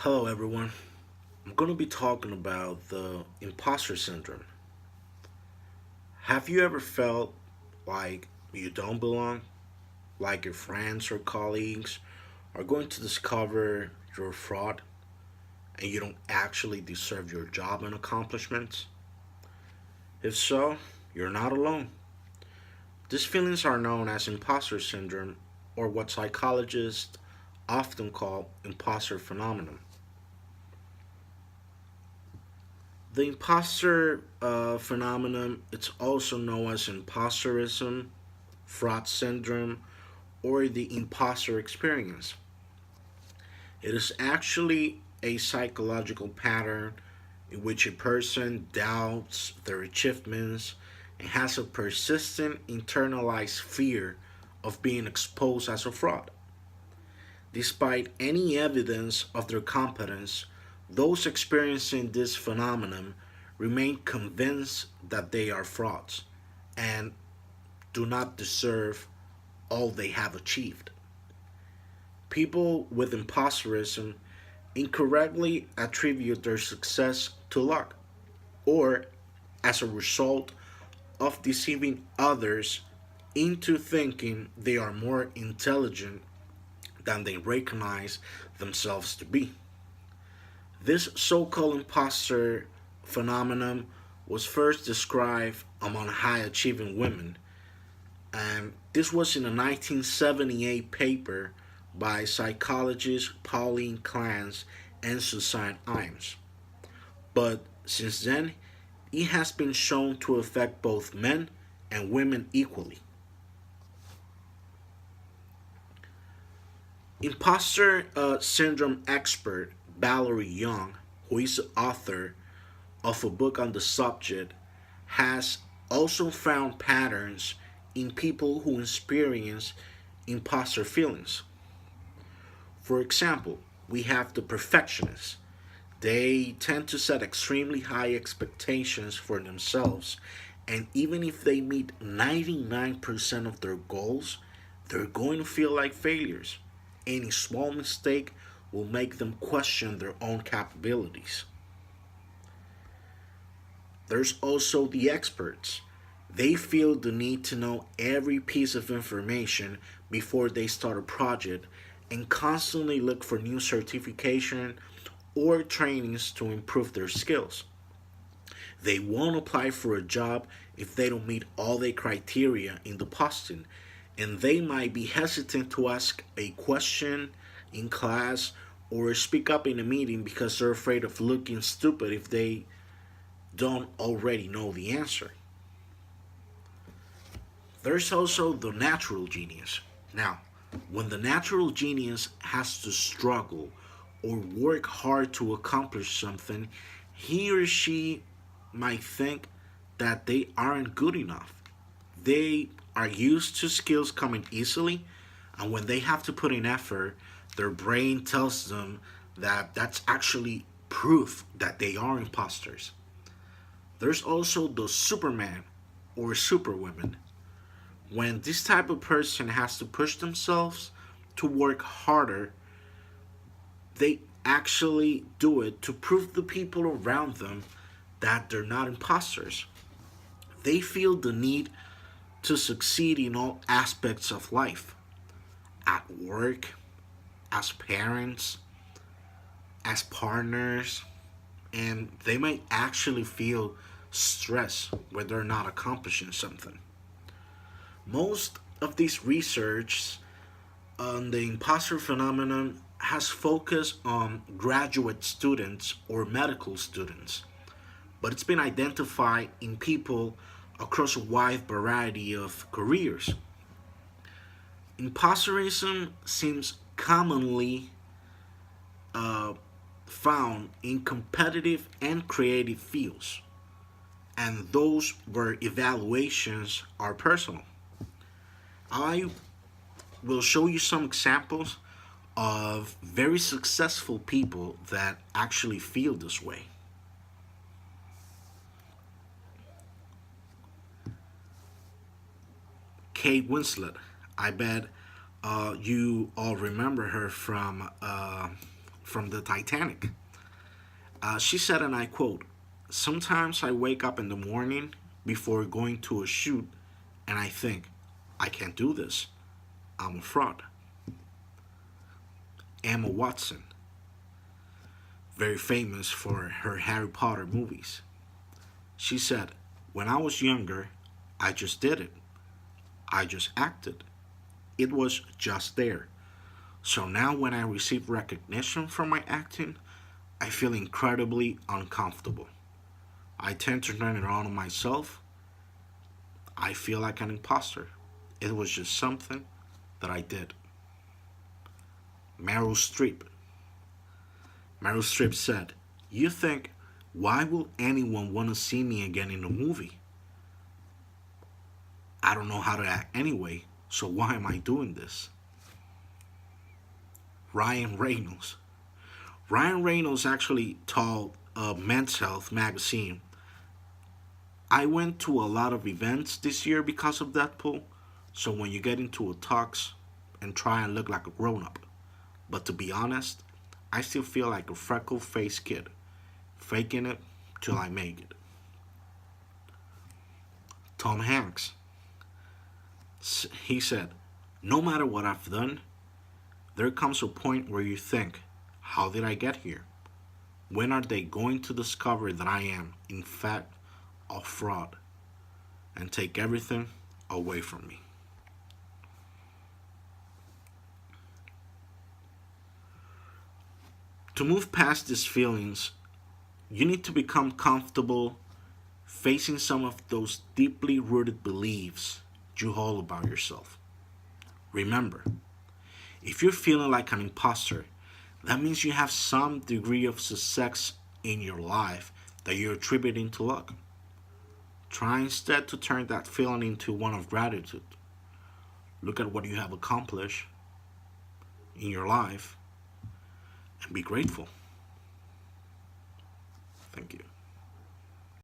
Hello, everyone. I'm going to be talking about the imposter syndrome. Have you ever felt like you don't belong? Like your friends or colleagues are going to discover you're a fraud and you don't actually deserve your job and accomplishments? If so, you're not alone. These feelings are known as imposter syndrome, or what psychologists often call imposter phenomenon. The imposter phenomenon, it's also known as imposterism, fraud syndrome, or the imposter experience. It is actually a psychological pattern in which a person doubts their achievements and has a persistent internalized fear of being exposed as a fraud. Despite any evidence of their competence, those experiencing this phenomenon remain convinced that they are frauds and do not deserve all they have achieved. People with imposterism incorrectly attribute their success to luck or as a result of deceiving others into thinking they are more intelligent than they recognize themselves to be. This so called imposter phenomenon was first described among high achieving women, and this was in a 1978 paper by psychologists Pauline Clance and Suzanne Imes. But since then, it has been shown to affect both men and women equally. Imposter syndrome expert Valerie Young, who is the author of a book on the subject, has also found patterns in people who experience imposter feelings. For example, we have the perfectionists. They tend to set extremely high expectations for themselves, and even if they meet 99% of their goals, they're going to feel like failures. Any small mistake will make them question their own capabilities. There's also the experts. They feel the need to know every piece of information before they start a project and constantly look for new certification or trainings to improve their skills. They won't apply for a job if they don't meet all the criteria in the posting, and they might be hesitant to ask a question in class or speak up in a meeting because they're afraid of looking stupid if they don't already know the answer. There's also the natural genius. Now, when the natural genius has to struggle or work hard to accomplish something, he or she might think that they aren't good enough. They are used to skills coming easily, and when they have to put in effort, their brain tells them that that's actually proof that they are imposters. There's also the Superman or Superwoman. When this type of person has to push themselves to work harder, they actually do it to prove to the people around them that they're not imposters. They feel the need to succeed in all aspects of life, at work, as parents, as partners, and they might actually feel stress when they're not accomplishing something. Most of this research on the imposter phenomenon has focused on graduate students or medical students, but it's been identified in people across a wide variety of careers. Imposterism seems commonly uh, found in competitive and creative fields, and those where evaluations are personal. I will show you some examples of very successful people that actually feel this way. Kate Winslet, I bet you all remember her from from the Titanic. She said, and I quote, "Sometimes I wake up in the morning before going to a shoot and I think, I can't do this. I'm a fraud." Emma Watson, very famous for her Harry Potter movies. She said, "When I was younger, I just did it. I just acted. It was just there. So now when I receive recognition for my acting, I feel incredibly uncomfortable. I tend to turn it on myself. I feel like an imposter. It was just something that I did." Meryl Streep. Meryl Streep said, "You think, why will anyone want to see me again in a movie? I don't know how to act anyway, so why am I doing this?" Ryan Reynolds. Ryan Reynolds actually told Men's Health magazine, "I went to a lot of events this year because of Deadpool, so when you get into a tux and try and look like a grown up. But to be honest, I still feel like a freckle faced kid, faking it till I make it." Tom Hanks. He said, "No matter what I've done, there comes a point where you think, how did I get here? When are they going to discover that I am, in fact, a fraud and take everything away from me?" To move past these feelings, you need to become comfortable facing some of those deeply rooted beliefs you hold about yourself. Remember, if you're feeling like an imposter, that means you have some degree of success in your life that you're attributing to luck. Try instead to turn that feeling into one of gratitude. Look at what you have accomplished in your life and be grateful. Thank you.